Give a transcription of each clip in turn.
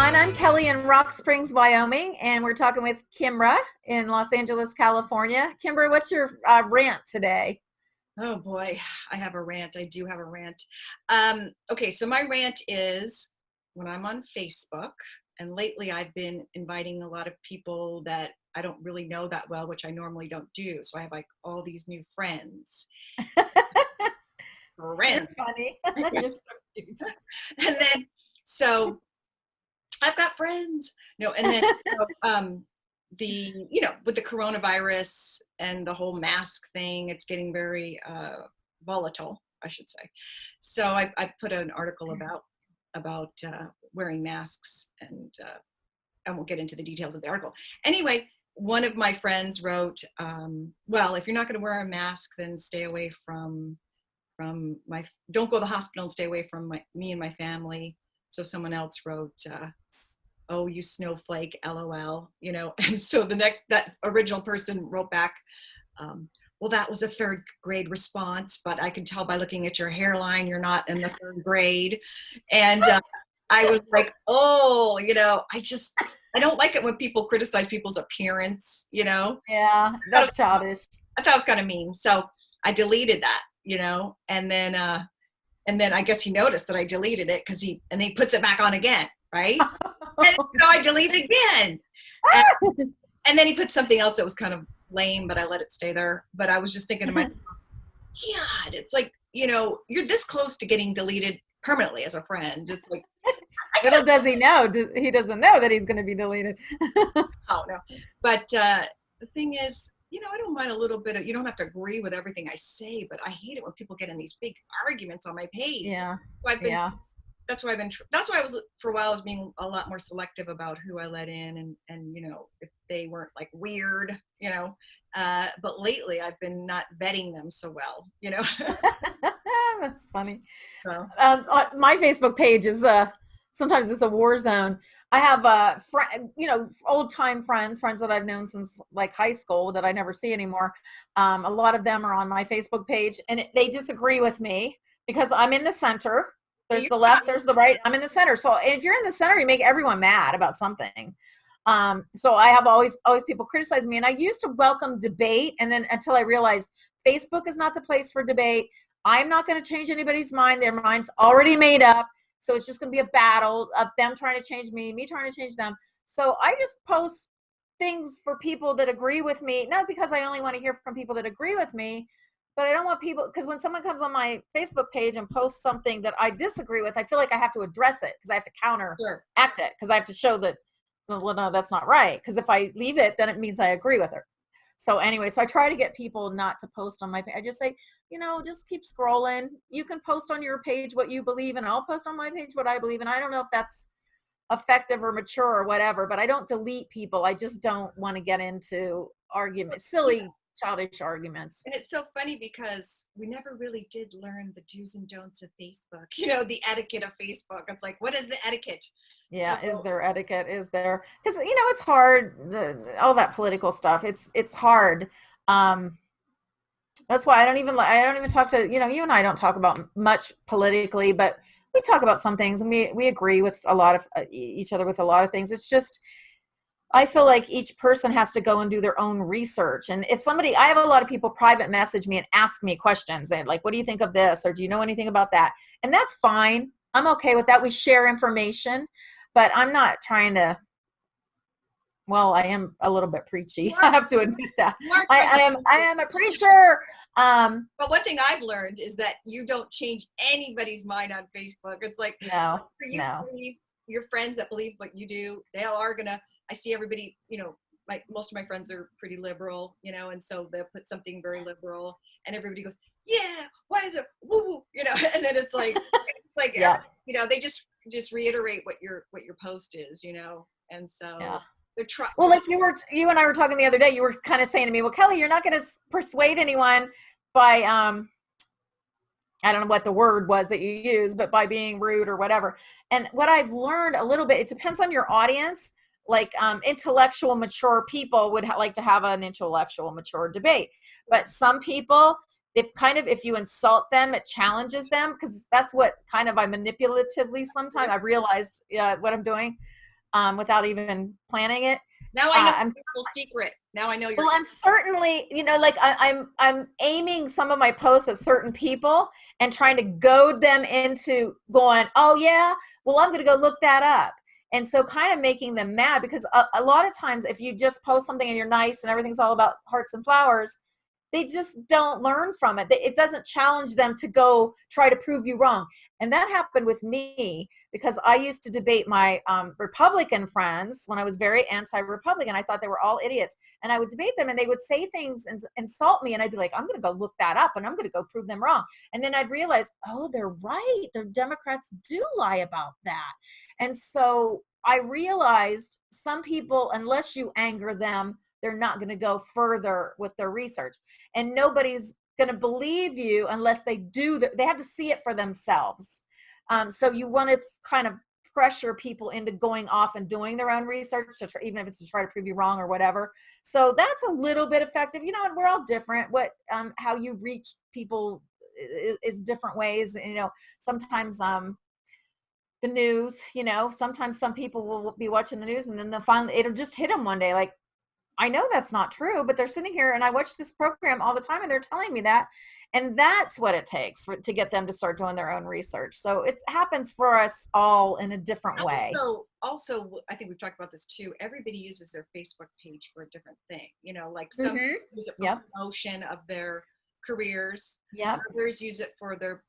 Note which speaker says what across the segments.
Speaker 1: everyone. I'm Kelly in Rock Springs, Wyoming, and we're talking with Kimbra in Los Angeles, California. Kimbra, what's your rant today?
Speaker 2: Oh boy, I have a rant. I do have a rant. Okay, so my rant is when I'm on Facebook, and lately I've been inviting a lot of people that I don't really know that well, which I normally don't do. So I have like all these new friends.
Speaker 1: You're
Speaker 2: Friends.
Speaker 1: funny. You're so cute.
Speaker 2: And then, so I've got friends. No, and then with the coronavirus and the whole mask thing, it's getting very volatile, I should say. So I put an article about wearing masks, and I won't get into the details of the article. Anyway, one of my friends wrote, well, if you're not going to wear a mask, then stay away from don't go to the hospital and stay away from me and my family. So someone else wrote, oh, you snowflake, LOL, and so that original person wrote back, well, that was a third grade response, but I can tell by looking at your hairline, you're not in the third grade. And I was like, oh, I don't like it when people criticize people's appearance,
Speaker 1: Yeah, that's childish.
Speaker 2: I thought it was kind of mean. So I deleted that, and then I guess he noticed that I deleted it and he puts it back on again. Right. And so I deleted again. And then he put something else that was kind of lame, but I let it stay there. But I was just thinking to myself, God, it's like, you're this close to getting deleted permanently as a friend. It's like,
Speaker 1: little does he know, he doesn't know that he's going to be deleted.
Speaker 2: Oh, no. But the thing is, I don't mind a little bit of, you don't have to agree with everything I say, but I hate it when people get in these big arguments on my page.
Speaker 1: Yeah.
Speaker 2: So
Speaker 1: yeah.
Speaker 2: That's why I was for a while I was being a lot more selective about who I let in and if they weren't like weird, but lately I've been not vetting them so well,
Speaker 1: That's funny.
Speaker 2: So.
Speaker 1: My Facebook page is sometimes it's a war zone. I have old time friends that I've known since like high school that I never see anymore. A lot of them are on my Facebook page, and they disagree with me because I'm in the center. There's the left, there's the right. I'm in the center. So if you're in the center, you make everyone mad about something. So I have always people criticize me, and I used to welcome debate, and then until I realized Facebook is not the place for debate. I'm not going to change anybody's mind. Their mind's already made up. So it's just going to be a battle of them trying to change me trying to change them. So I just post things for people that agree with me, not because I only want to hear from people that agree with me, but I don't want people, because when someone comes on my Facebook page and posts something that I disagree with, I feel like I have to address it because I have to counteract it, because I have to show that, well, no, that's not right. Because if I leave it, then it means I agree with her. So anyway, so I try to get people not to post on my page. I just say, just keep scrolling. You can post on your page what you believe, and I'll post on my page what I believe. And I don't know if that's effective or mature or whatever, but I don't delete people. I just don't want to get into arguments, silly, childish arguments.
Speaker 2: And it's so funny because we never really did learn the do's and don'ts of Facebook, the etiquette of Facebook. It's like, what is the etiquette?
Speaker 1: Yeah. So, is there etiquette? Is there, because, it's hard, all that political stuff. It's hard. That's why I don't even talk to, you and I don't talk about much politically, but we talk about some things, and we agree with a lot of each other with a lot of things. It's just, I feel like each person has to go and do their own research. And if I have a lot of people private message me and ask me questions and like, what do you think of this? Or do you know anything about that? And that's fine. I'm okay with that. We share information, but I'm not trying to, well, I am a little bit preachy. I have to admit that. I am a preacher.
Speaker 2: But one thing I've learned is that you don't change anybody's mind on Facebook. It's like,
Speaker 1: no.
Speaker 2: Believe your friends that believe what you do, they all are gonna. I see everybody. Most of my friends are pretty liberal, and so they'll put something very liberal, and everybody goes, yeah, why is it woo woo, and then it's like yeah. They just reiterate what your post is, and so.
Speaker 1: Yeah.
Speaker 2: Well,
Speaker 1: like you and I were talking the other day, you were kind of saying to me, well, Kelly, you're not going to persuade anyone by, I don't know what the word was that you use, but by being rude or whatever. And what I've learned a little bit, it depends on your audience. Like intellectual, mature people would like to have an intellectual, mature debate. But some people, if you insult them, it challenges them, because that's what kind of I manipulatively sometimes I realized what I'm doing. without even planning it.
Speaker 2: Now I know
Speaker 1: I'm
Speaker 2: your little secret. Now I know your.
Speaker 1: Well, I'm certainly, like I'm aiming some of my posts at certain people and trying to goad them into going, oh yeah, well I'm going to go look that up. And so kind of making them mad, because a lot of times if you just post something and you're nice and everything's all about hearts and flowers, they just don't learn from it. It doesn't challenge them to go try to prove you wrong. And that happened with me because I used to debate my Republican friends when I was very anti-Republican. I thought they were all idiots. And I would debate them and they would say things and insult me. And I'd be like, I'm going to go look that up and I'm going to go prove them wrong. And then I'd realize, oh, they're right. The Democrats do lie about that. And so I realized some people, unless you anger them, they're not going to go further with their research. And nobody's going to believe you unless they do. They have to see it for themselves. So you want to kind of pressure people into going off and doing their own research, even if it's to try to prove you wrong or whatever. So that's a little bit effective. And we're all different. How you reach people is different ways. Sometimes the news, sometimes some people will be watching the news and then it'll just hit them one day, like, I know that's not true, but they're sitting here and I watch this program all the time and they're telling me that. And that's what it takes to get them to start doing their own research. So it happens for us all in a different way.
Speaker 2: Also, I think we've talked about this too. Everybody uses their Facebook page for a different thing. Like some use it for promotion of their careers.
Speaker 1: Yep.
Speaker 2: Others use it for their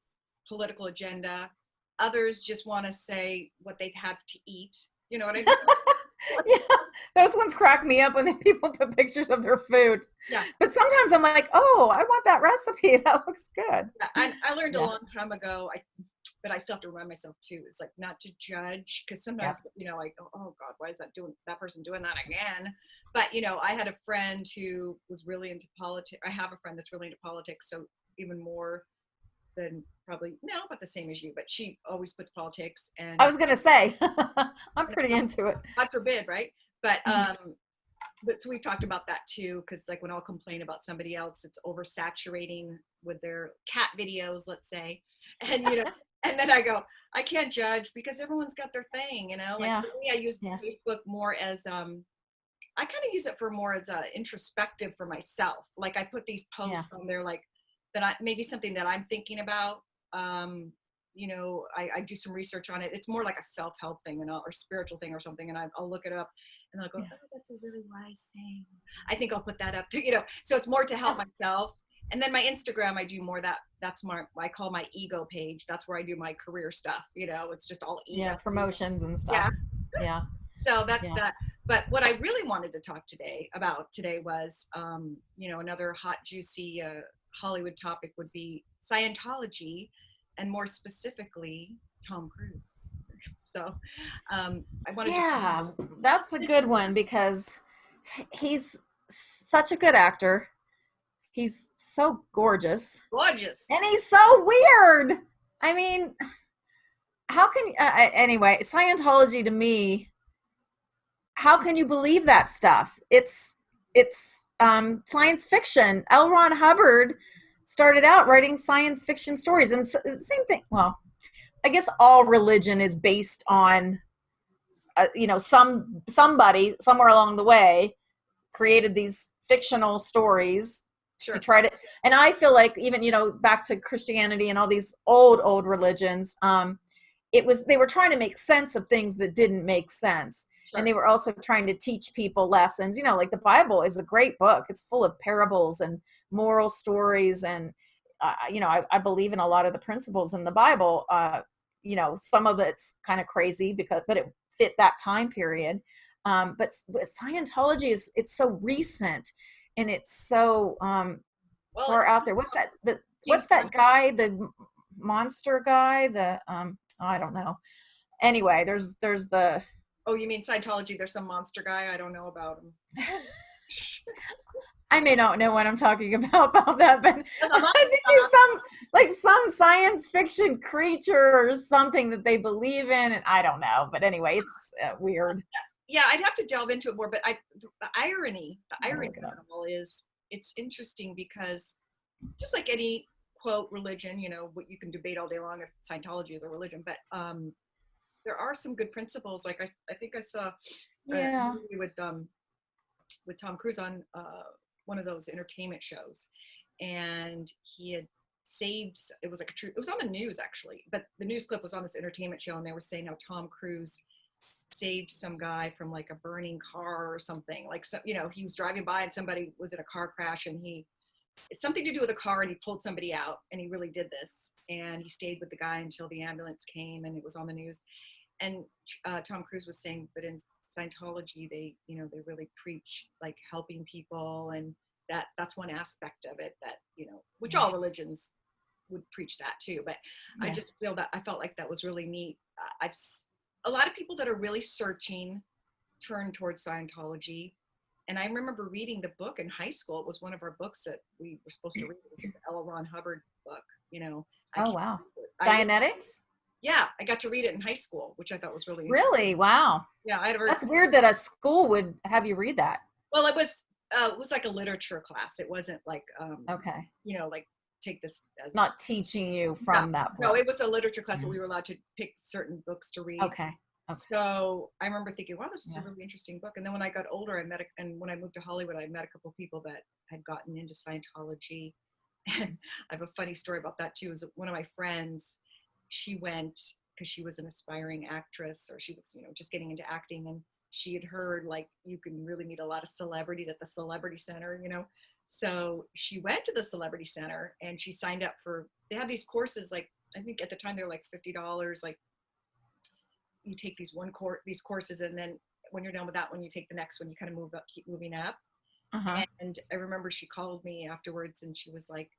Speaker 2: political agenda. Others just want to say what they've had to eat. You know what I mean?
Speaker 1: Yeah, those ones crack me up when people put pictures of their food.
Speaker 2: Yeah.
Speaker 1: But sometimes I'm like, oh, I want that recipe. That looks good.
Speaker 2: Yeah, I learned a long time ago, but I still have to remind myself too. It's like not to judge, because sometimes, I go, oh God, why is that person doing that again? But, I had a friend who was really into politics. I have a friend that's really into politics. So even more than probably, no, about the same as you, but she always puts politics. And
Speaker 1: I was going to say, I'm pretty into it.
Speaker 2: God forbid, right? But so we've talked about that too, because like when I'll complain about somebody else that's oversaturating with their cat videos, let's say, and and then I go, I can't judge because everyone's got their thing, Like for me, I use Facebook more as I kind of use it for more as a introspective for myself. Like I put these posts on there, like that maybe something that I'm thinking about. I do some research on it. It's more like a self-help thing or spiritual thing or something. And I'll look it up and I'll go, oh, that's a really wise thing. I think I'll put that up, so it's more to help myself. And then my Instagram, I do more that's more, I call my ego page. That's where I do my career stuff. It's just all ego.
Speaker 1: Yeah. Promotions and stuff. Yeah.
Speaker 2: So that's that. But what I really wanted to talk about today was, another hot, juicy, Hollywood topic would be Scientology, and more specifically, Tom Cruise. So I wanted
Speaker 1: to. That's a good one because he's such a good actor. He's so gorgeous. And he's so weird. I mean, how can, anyway, Scientology to me, how can you believe that stuff? It's science fiction. L. Ron Hubbard started out writing science fiction stories, and same thing. Well, I guess all religion is based on, somebody somewhere along the way created these fictional stories to try to. And I feel like even back to Christianity and all these old religions, they were trying to make sense of things that didn't make sense. And they were also trying to teach people lessons. Like the Bible is a great book. It's full of parables and moral stories. And, I believe in a lot of the principles in the Bible. Some of it's kind of crazy but it fit that time period. But Scientology it's so recent and it's so far out there. What's that? What's that guy? The monster guy? I don't know. Anyway, there's the.
Speaker 2: Oh, you mean Scientology? There's some monster guy. I don't know about him.
Speaker 1: I may not know what I'm talking about that, but I think there's some science fiction creature or something that they believe in, and I don't know. But anyway, it's weird.
Speaker 2: Yeah, I'd have to delve into it more. But the irony of is it's interesting because just like any quote religion, what you can debate all day long if Scientology is a religion, but there are some good principles. Like I think I saw a
Speaker 1: Yeah.
Speaker 2: movie with Tom Cruise on one of those entertainment shows, and he had saved. It was like a true. It was on the news actually, but the news clip was on this entertainment show, and they were saying how Tom Cruise saved some guy from like a burning car or something. Like, so, you know, he was driving by and somebody was in a car crash, and it's something to do with a car, and he pulled somebody out, and he really did this, and he stayed with the guy until the ambulance came, and it was on the news. And Tom Cruise was saying, but in Scientology, they, you know, they really preach like helping people, and that's one aspect of it that, you know, which all religions would preach that too. But I
Speaker 1: Yeah.
Speaker 2: just I felt like that was really neat. I've a lot of people that are really searching turn towards Scientology. And I remember reading the book in high school. It was one of our books that we were supposed to read. It was the L. Ron Hubbard book. You know,
Speaker 1: Oh, wow.
Speaker 2: I
Speaker 1: Dianetics?
Speaker 2: yeah, I got to read it in high school, which I thought was really interesting.
Speaker 1: Really? Wow.
Speaker 2: Yeah, I had a
Speaker 1: That's weird that a school would have you read that.
Speaker 2: well, it was like a literature class. It wasn't like
Speaker 1: Okay.
Speaker 2: you know, like take this as
Speaker 1: Not teaching you
Speaker 2: no,
Speaker 1: from that
Speaker 2: no,
Speaker 1: book.
Speaker 2: it was a literature class, so we were allowed to pick certain books to read.
Speaker 1: Okay. Okay.
Speaker 2: So I remember thinking, wow, this is
Speaker 1: Yeah.
Speaker 2: a really interesting book. And then when I got older, and when I moved to Hollywood, I met a couple of people that had gotten into Scientology. And I have a funny story about that too. Is one of my friends, she went because she was an aspiring actress, or she was, you know, just getting into acting, and she had heard like you can really meet a lot of celebrities at the Celebrity Center, you know. So she went to the Celebrity Center and she signed up for. They have these courses, like I think at the time they were like $50, like you take these courses, and then when you're done with that one, you take the next one, you kind of move up, keep moving up.
Speaker 1: Uh-huh.
Speaker 2: And I remember she called me afterwards and she was like,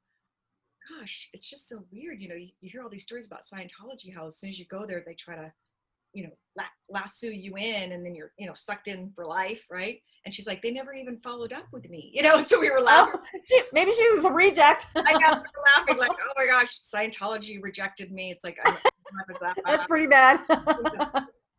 Speaker 2: gosh, it's just so weird, you know, you hear all these stories about Scientology, how as soon as you go there they try to, you know, lasso you in, and then you're, you know, sucked in for life, right? And she's like, they never even followed up with me, you know. So we were laughing.
Speaker 1: Maybe she was a reject.
Speaker 2: I got laughing like, oh my gosh, Scientology rejected me. It's like I'm
Speaker 1: That's pretty bad.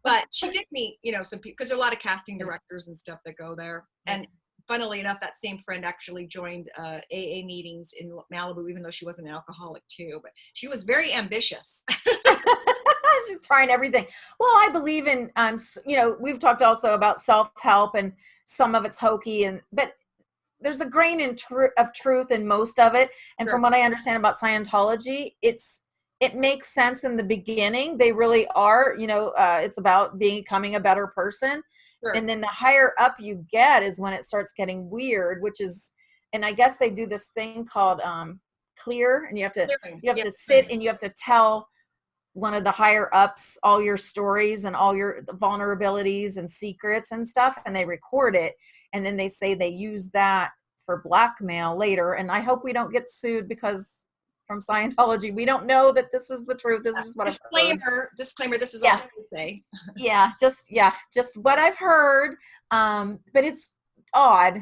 Speaker 2: but she did meet, you know, some people, because there are a lot of casting directors and stuff that go there. And funnily enough, that same friend actually joined AA meetings in Malibu, even though she wasn't an alcoholic too, but she was very ambitious.
Speaker 1: She's trying everything. Well, I believe in, you know, we've talked also about self-help, and some of it's hokey, but there's a grain of truth in most of it. And
Speaker 2: Sure.
Speaker 1: from what I understand about Scientology, it makes sense in the beginning. They really are, you know, it's about becoming a better person.
Speaker 2: Sure.
Speaker 1: And then the higher up you get is when it starts getting weird, which is, and I guess they do this thing called clear, and you have to sit and you have to tell one of the higher ups all your stories and all your vulnerabilities and secrets and stuff, and they record it, and then they say they use that for blackmail later. And I hope we don't get sued, because from Scientology, we don't know that this is the truth. This is what I've heard.
Speaker 2: Disclaimer, this is all I can say.
Speaker 1: Just what I've heard. But it's odd,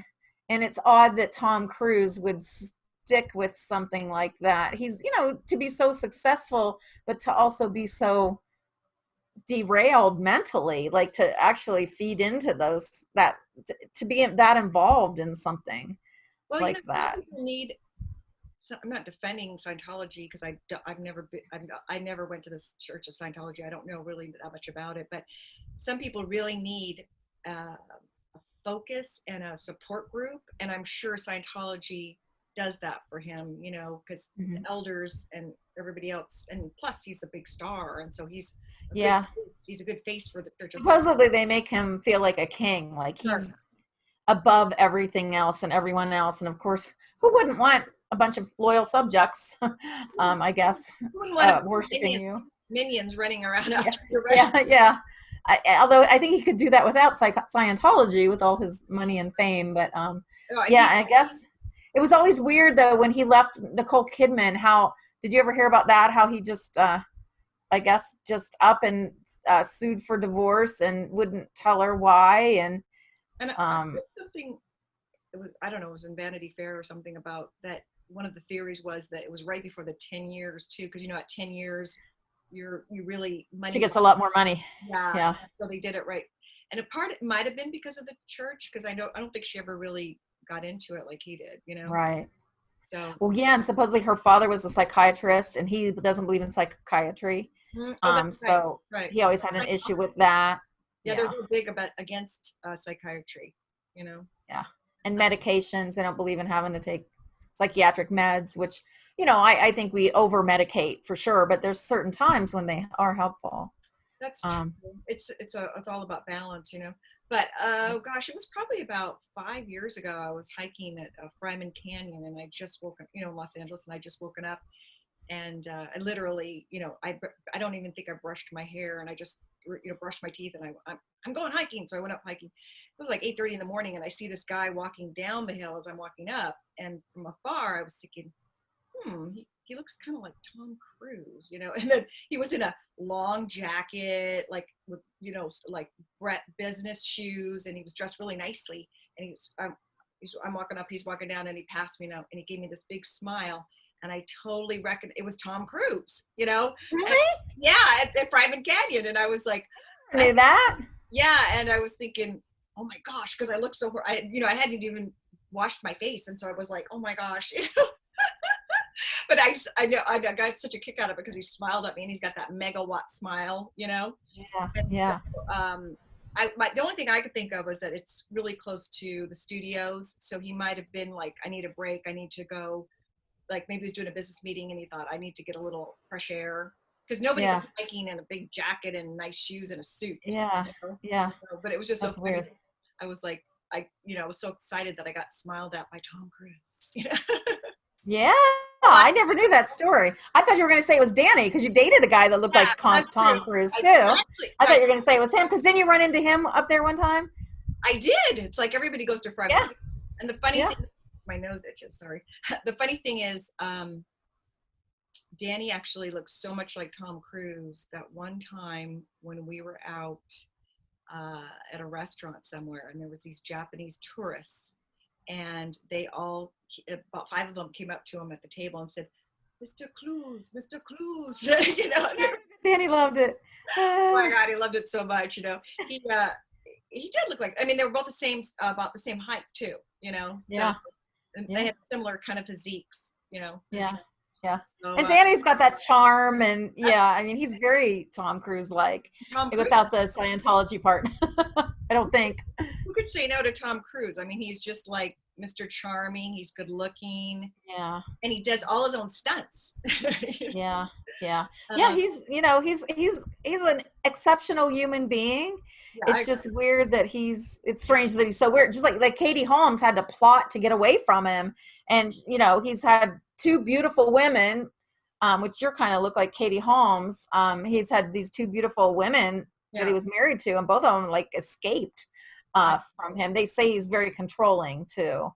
Speaker 1: and it's odd that Tom Cruise would stick with something like that. He's, you know, to be so successful, but to also be so derailed mentally, like to actually feed into those, that to be that involved in something like that.
Speaker 2: People need. So I'm not defending Scientology because I've never been, I never went to the Church of Scientology. I don't know really that much about it, but some people really need a focus and a support group, and I'm sure Scientology does that for him, you know, because the elders and everybody else, and plus he's the big star, and so he's a good face for the church.
Speaker 1: Supposedly they make him feel like a king, like he's above everything else and everyone else, and of course, who wouldn't want a bunch of loyal subjects, I guess, worshiping
Speaker 2: minions running around after you,
Speaker 1: right? Yeah. Although I think he could do that without Scientology, with all his money and fame. But I guess it was always weird though when he left Nicole Kidman. How did you ever hear about that? How he just, I guess, just up and sued for divorce and wouldn't tell her why. And
Speaker 2: something, it was, I don't know, it was in Vanity Fair or something about that. One of the theories was that it was right before the 10 years too, because you know at 10 years you really money.
Speaker 1: She gets a lot more money.
Speaker 2: Yeah. So they did it right, and a part it might have been because of the church, because I don't think she ever really got into it like he did, you know.
Speaker 1: Right.
Speaker 2: So
Speaker 1: well, yeah, and supposedly her father was a psychiatrist, and he doesn't believe in psychiatry.
Speaker 2: Oh, that's right.
Speaker 1: So
Speaker 2: Right.
Speaker 1: he always had an issue with that.
Speaker 2: Yeah, they're
Speaker 1: Yeah.
Speaker 2: real big about against psychiatry, you know.
Speaker 1: Yeah. And medications, they don't believe in having to take psychiatric meds, which, I think we over medicate for sure, but there's certain times when they are helpful.
Speaker 2: That's true.
Speaker 1: Um,
Speaker 2: It's all about balance, you know. But gosh, it was probably about 5 years ago. I was hiking at Fryman Canyon, and I just woken, in Los Angeles, and I just woken up, and I literally, I don't even think I brushed my hair, and I just, brushed my teeth, and I'm going hiking. So I went up hiking. It was like 8:30 in the morning, and I see this guy walking down the hill as I'm walking up, and from afar, I was thinking, he looks kind of like Tom Cruise, and then he was in a long jacket, like with, like business shoes, and he was dressed really nicely. And I'm walking up, he's walking down, and he passed me now, and he gave me this big smile. And I totally reckoned it was Tom Cruise, And,
Speaker 1: really?
Speaker 2: yeah, at Private Canyon. And I was like,
Speaker 1: I knew that.
Speaker 2: yeah. And I was thinking, oh my gosh, because I looked I hadn't even washed my face. And so I was like, oh my gosh, but I know I got such a kick out of it because he smiled at me, and he's got that megawatt smile,
Speaker 1: Yeah.
Speaker 2: And
Speaker 1: Yeah.
Speaker 2: so, the only thing I could think of was that it's really close to the studios, so he might have been like, I need a break, I need to go, like maybe he was doing a business meeting, and he thought, I need to get a little fresh air, because nobody
Speaker 1: Yeah.
Speaker 2: was hiking in a big jacket and nice shoes and a suit.
Speaker 1: Yeah. Yeah.
Speaker 2: But it was just so
Speaker 1: That's
Speaker 2: funny.
Speaker 1: weird.
Speaker 2: I was like, I was so excited that I got smiled at by Tom Cruise.
Speaker 1: Yeah. I never knew that story. I thought you were going to say it was Danny because you dated a guy that looked
Speaker 2: Yeah,
Speaker 1: like
Speaker 2: that's true.
Speaker 1: Tom Cruise too.
Speaker 2: Actually,
Speaker 1: I thought you were going to say it was him because didn't you run into him up there one time?
Speaker 2: I did. It's like everybody goes to private.
Speaker 1: Yeah.
Speaker 2: And the funny
Speaker 1: Yeah.
Speaker 2: thing, my nose itches, sorry. The funny thing is, Danny actually looks so much like Tom Cruise that one time when we were out at a restaurant somewhere, and there was these Japanese tourists, and about 5 of them came up to him at the table and said, Mr. Clues, Mr. Clues,
Speaker 1: Danny loved it.
Speaker 2: Oh my God, he loved it so much, He did look like, I mean, they were both about the same height too, So,
Speaker 1: Yeah.
Speaker 2: and
Speaker 1: Yeah.
Speaker 2: they had similar kind of physiques,
Speaker 1: Yeah. Yeah.
Speaker 2: So,
Speaker 1: And Danny's got that charm, and I mean, he's very Tom Cruise like,
Speaker 2: Tom Cruise,
Speaker 1: without the Scientology part. I don't think.
Speaker 2: who could say no to Tom Cruise? I mean, he's just like Mr. Charming. He's good looking,
Speaker 1: Yeah.
Speaker 2: and he does all his own stunts.
Speaker 1: Yeah. Yeah. Yeah. He's an exceptional human being.
Speaker 2: Yeah,
Speaker 1: It's just weird that it's strange that he's so weird. Just like Katie Holmes had to plot to get away from him. And, he's had two beautiful women, which you're kind of look like Katie Holmes. He's had these two beautiful women that he was married to, and both of them like escaped from him. They say he's very controlling too,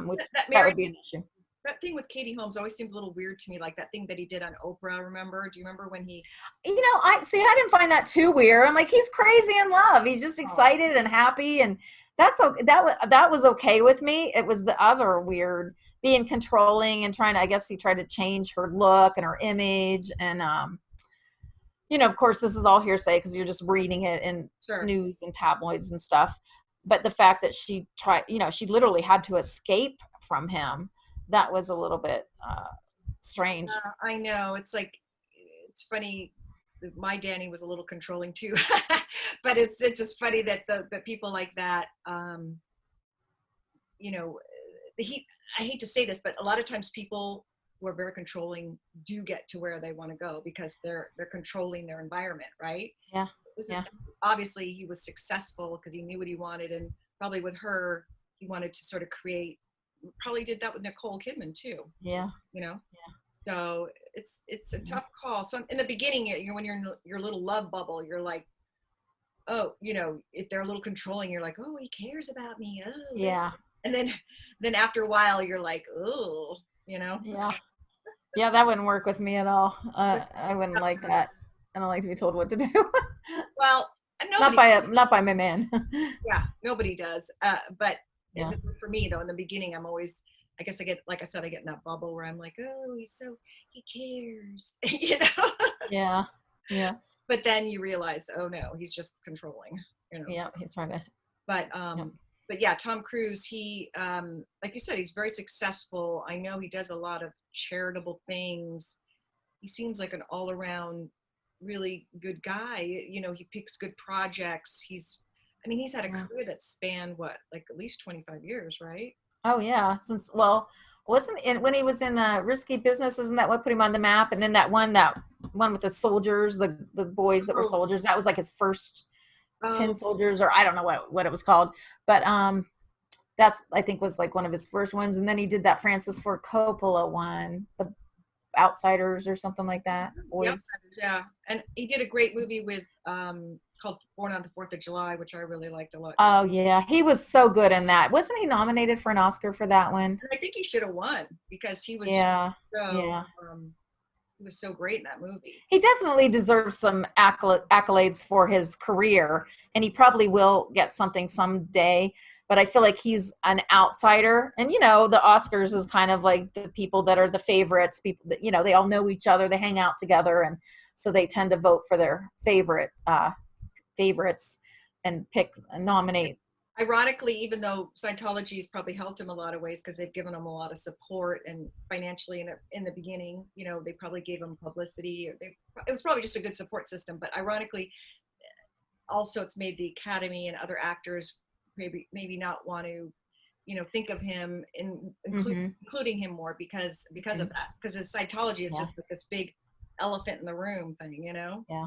Speaker 1: which that would be an issue.
Speaker 2: That thing with Katie Holmes always seemed a little weird to me, like that thing that he did on Oprah. Remember? Do you remember when he?
Speaker 1: I didn't find that too weird. I'm like, he's crazy in love. He's just excited and happy, and that's okay. That was okay with me. It was the other weird, being controlling and trying to. I guess he tried to change her look and her image, and of course, this is all hearsay because you're just reading it in news and tabloids and stuff. But the fact that she she literally had to escape from him. That was a little bit strange.
Speaker 2: I know. It's funny. My Danny was a little controlling too, but it's just funny that the people like that, I hate to say this, but a lot of times people who are very controlling do get to where they want to go because they're controlling their environment, right?
Speaker 1: Yeah.
Speaker 2: Obviously, he was successful because he knew what he wanted, and probably with her, he wanted to sort of create. Probably did that with Nicole Kidman too.
Speaker 1: Yeah.
Speaker 2: Yeah. So it's a tough call. So in the beginning, when you're in your little love bubble, you're like, oh, if they're a little controlling, you're like, oh, he cares about me. Oh,
Speaker 1: yeah.
Speaker 2: And then after a while, you're like, oh,
Speaker 1: Yeah. Yeah, that wouldn't work with me at all. I wouldn't like that. I don't like to be told what to do.
Speaker 2: Well,
Speaker 1: not by my man.
Speaker 2: Yeah, nobody does. But
Speaker 1: yeah.
Speaker 2: For me though, in the beginning, I'm always, I guess I get in that bubble where I'm like, oh, he cares,
Speaker 1: Yeah. Yeah.
Speaker 2: But then you realize, oh no, he's just controlling,
Speaker 1: Yeah, he's trying to.
Speaker 2: But yeah, Tom Cruise, he, like you said, he's very successful. I know he does a lot of charitable things. He seems like an all-around really good guy. You know, he picks good projects. He's had a
Speaker 1: Yeah.
Speaker 2: career that spanned what, like at least 25 years, right?
Speaker 1: Oh yeah, since well, wasn't in when he was in Risky Business, isn't that what put him on the map? And then that one with the soldiers, the boys that were
Speaker 2: Oh,
Speaker 1: soldiers, that was like his first tin
Speaker 2: oh,
Speaker 1: soldiers, or I don't know what it was called. But that's I think was like one of his first ones. And then he did that Francis Ford Coppola one, The Outsiders or something like that.
Speaker 2: the
Speaker 1: Boys.
Speaker 2: Outsiders, yeah. And he did a great movie with called Born on the Fourth of July, which I really liked a lot too.
Speaker 1: Oh yeah, he was so good in that. Wasn't he nominated for an Oscar for that one?
Speaker 2: And I think he should have won because he was just
Speaker 1: Yeah,
Speaker 2: so
Speaker 1: yeah.
Speaker 2: he was so great in that movie.
Speaker 1: He definitely deserves some accolades for his career, and he probably will get something someday. But I feel like he's an outsider, and the Oscars is kind of like the people that are the favorites. People that they all know each other, they hang out together, and so they tend to vote for their favorites and pick and nominate.
Speaker 2: Ironically, even though Scientology has probably helped him a lot of ways because they've given him a lot of support and financially in the beginning, they probably gave him publicity. It was probably just a good support system. But ironically, also it's made the Academy and other actors maybe not want to, think of him
Speaker 1: Hmm.
Speaker 2: including him more because of that. Because his Scientology is
Speaker 1: Yeah,
Speaker 2: just like this big elephant in the room thing.
Speaker 1: yeah.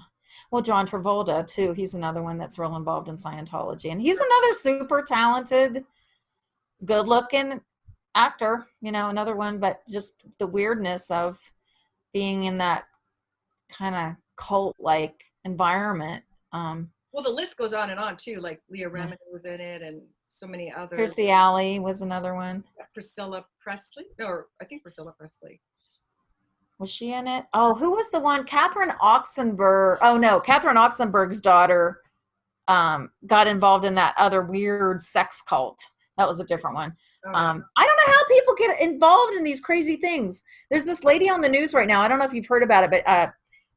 Speaker 1: Well, John Travolta too. He's another one that's real involved in Scientology, and he's another super talented, good-looking actor. Another one, but just the weirdness of being in that kind of cult-like environment. Um,
Speaker 2: Well, the list goes on and on too. Like Leah
Speaker 1: yeah.
Speaker 2: Remini was in it, and so many others.
Speaker 1: Kirstie Alley was another one.
Speaker 2: Priscilla Presley, or I think Priscilla Presley.
Speaker 1: Was she in it? Oh, who was the one? Catherine Oxenberg. Oh no, Catherine Oxenberg's daughter got involved in that other weird sex cult. That was a different one.
Speaker 2: Oh no.
Speaker 1: I don't know how people get involved in these crazy things. There's this lady on the news right now. I don't know if you've heard about it, but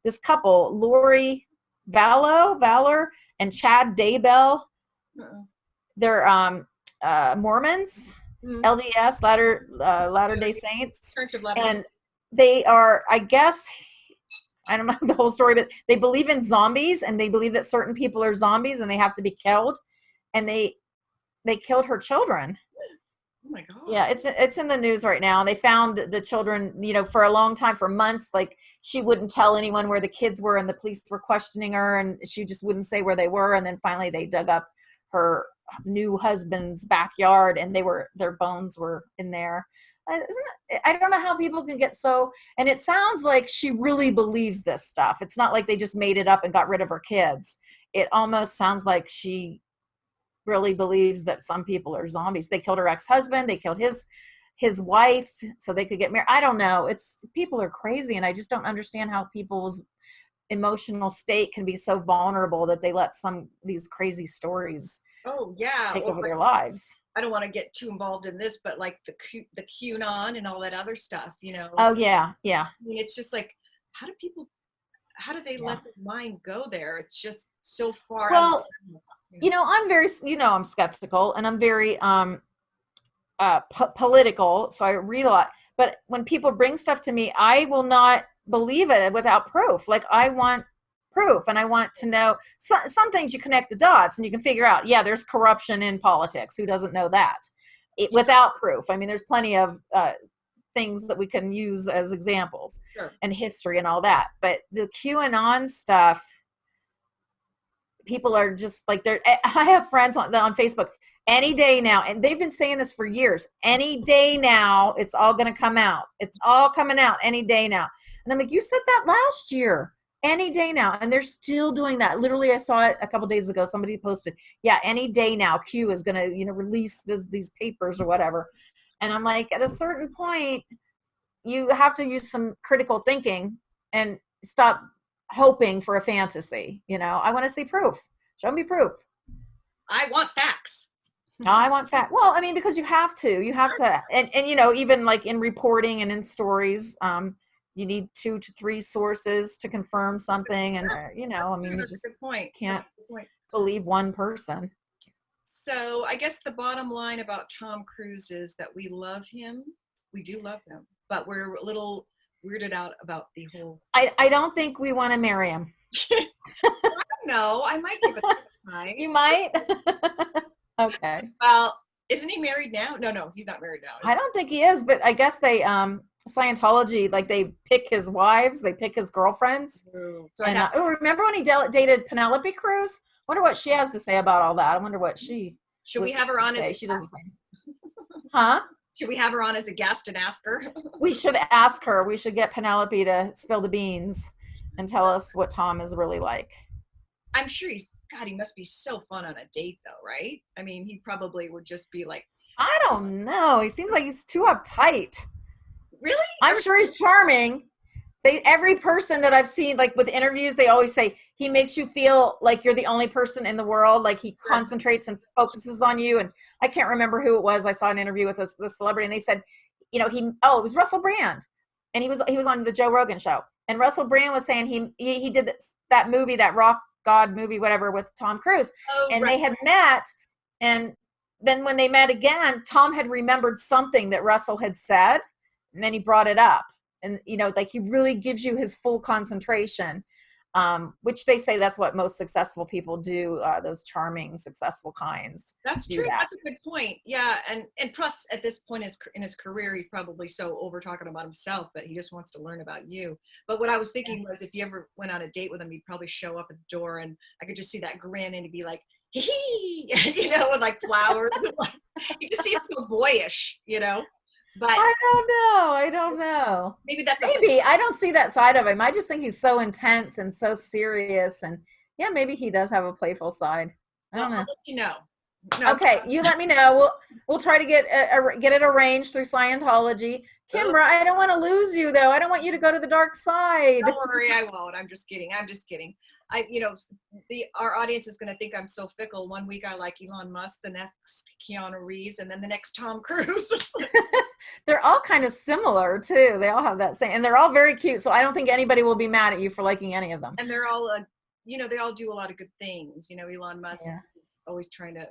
Speaker 1: this couple, Lori Valor, and Chad Daybell,
Speaker 2: Uh-uh.
Speaker 1: they're Mormons,
Speaker 2: Mm-hmm.
Speaker 1: LDS, Latter Day Saints,
Speaker 2: Church of Latter.
Speaker 1: and they are, I guess, I don't know the whole story, but they believe in zombies, and they believe that certain people are zombies and they have to be killed, and they killed her children.
Speaker 2: Oh my God.
Speaker 1: Yeah, it's in the news right now. They found the children, for a long time, for months. Like she wouldn't tell anyone where the kids were, and the police were questioning her, and she just wouldn't say where they were. And then finally, they dug up her new husband's backyard, and their bones were in there. I don't know how people can get so. And it sounds like she really believes this stuff. It's not like they just made it up and got rid of her kids. It almost sounds like she really believes that some people are zombies. They killed her ex-husband, they killed his wife so they could get married. I don't know. It's people are crazy, and I just don't understand how people's emotional state can be so vulnerable that they let some these crazy stories
Speaker 2: Oh yeah.
Speaker 1: take
Speaker 2: Or
Speaker 1: over their lives.
Speaker 2: I don't want to get too involved in this, but like the QAnon and all that other stuff.
Speaker 1: Oh yeah, yeah,
Speaker 2: I mean, it's just like, how do people? How do they
Speaker 1: yeah.
Speaker 2: let their mind go there? It's just so far out.
Speaker 1: Well, I'm very, I'm skeptical, and I'm very political, so I read a lot. But when people bring stuff to me, I will not believe it without proof. Like I want proof, and I want to know some things. You connect the dots, and you can figure out. Yeah, there's corruption in politics. Who doesn't know that? Without proof. I mean, there's plenty of things that we can use as examples,
Speaker 2: Sure.
Speaker 1: and history and all that. But the QAnon stuff, people are just like I have friends on Facebook any day now, and they've been saying this for years. Any day now, it's all going to come out. It's all coming out any day now. And I'm like, you said that last year. Any day now, and they're still doing that. Literally, I saw it a couple days ago. Somebody posted, yeah, any day now, Q is going to release these papers or whatever. And I'm like, at a certain point, you have to use some critical thinking and stop hoping for a fantasy. I want to see proof. Show me proof.
Speaker 2: I want facts.
Speaker 1: I want fact. Well, I mean, because you have to, and even like in reporting and in stories, you need 2 to 3 sources to confirm something, and I mean, you
Speaker 2: That's
Speaker 1: just
Speaker 2: a good point.
Speaker 1: can't
Speaker 2: That's a good point.
Speaker 1: believe one person.
Speaker 2: So I guess the bottom line about Tom Cruise is that we love him. We do love him, but we're a little weirded out about the whole.
Speaker 1: I don't think we want to marry him.
Speaker 2: No, I might give it a try.
Speaker 1: You might. Okay.
Speaker 2: Well, isn't he married now? No, he's not married now.
Speaker 1: I don't think he is, but I guess they Scientology, like they pick his wives, they pick his girlfriends.
Speaker 2: So
Speaker 1: And remember when he dated Penelope Cruz? Wonder what she has to say about all that. I wonder what she
Speaker 2: should we have her on
Speaker 1: say. She doesn't say. Huh?
Speaker 2: Should we have her on as a guest and ask her?
Speaker 1: We should ask her. We should get Penelope to spill the beans and tell us what Tom is really like.
Speaker 2: I'm sure he must be so fun on a date though, right? I mean, he probably would just be like,
Speaker 1: I don't know. He seems like he's too uptight.
Speaker 2: Really?
Speaker 1: I'm sure he's charming. Every person that I've seen, like with interviews, they always say he makes you feel like you're the only person in the world. Like he concentrates and focuses on you. And I can't remember who it was. I saw an interview with the celebrity, and they said, it was Russell Brand, and he was on the Joe Rogan show. And Russell Brand was saying he did that movie, that rock god movie, whatever, with Tom Cruise, and right. They had met, and then when they met again, Tom had remembered something that Russell had said, and then he brought it up. And, like he really gives you his full concentration, which they say that's what most successful people do, those charming, successful kinds.
Speaker 2: That's true. That's a good point. Yeah. And plus, at this point in his career, he's probably so over talking about himself that he just wants to learn about you. But what I was thinking was if you ever went on a date with him, he'd probably show up at the door, and I could just see that grin, and he'd be like, hee, with like flowers. You just see him so boyish, But
Speaker 1: I don't know.
Speaker 2: Maybe
Speaker 1: I don't see that side of him. I just think he's so intense and so serious, and yeah, maybe he does have a playful side. I don't know.
Speaker 2: I'll let you know.
Speaker 1: No. Okay, you let me know. We'll try to get it arranged through Scientology. Kimbra, I don't want to lose you though. I don't want you to go to the dark side.
Speaker 2: Don't worry, I won't. I'm just kidding. Our audience is going to think I'm so fickle. One week I like Elon Musk, the next Keanu Reeves, and then the next Tom Cruise.
Speaker 1: They're all kind of similar too. They all have that same, and they're all very cute. So I don't think anybody will be mad at you for liking any of them.
Speaker 2: And they're all, they all do a lot of good things. Elon Musk is always trying to,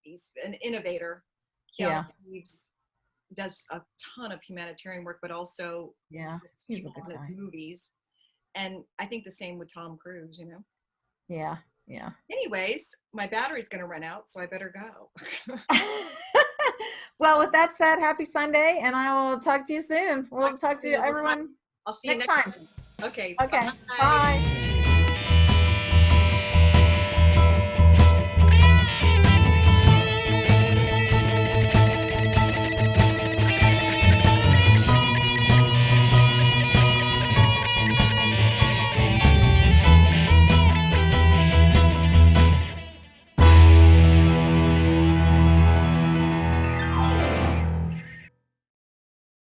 Speaker 2: he's an innovator. Keanu Reeves does a ton of humanitarian work, but also
Speaker 1: he's a good guy.
Speaker 2: Movies. And I think the same with Tom Cruise,
Speaker 1: Yeah.
Speaker 2: Anyways, my battery's going to run out, so I better go.
Speaker 1: Well, with that said, happy Sunday, and I will talk to you soon. We'll talk to everyone.
Speaker 2: I'll see you next time. Okay.
Speaker 1: Bye.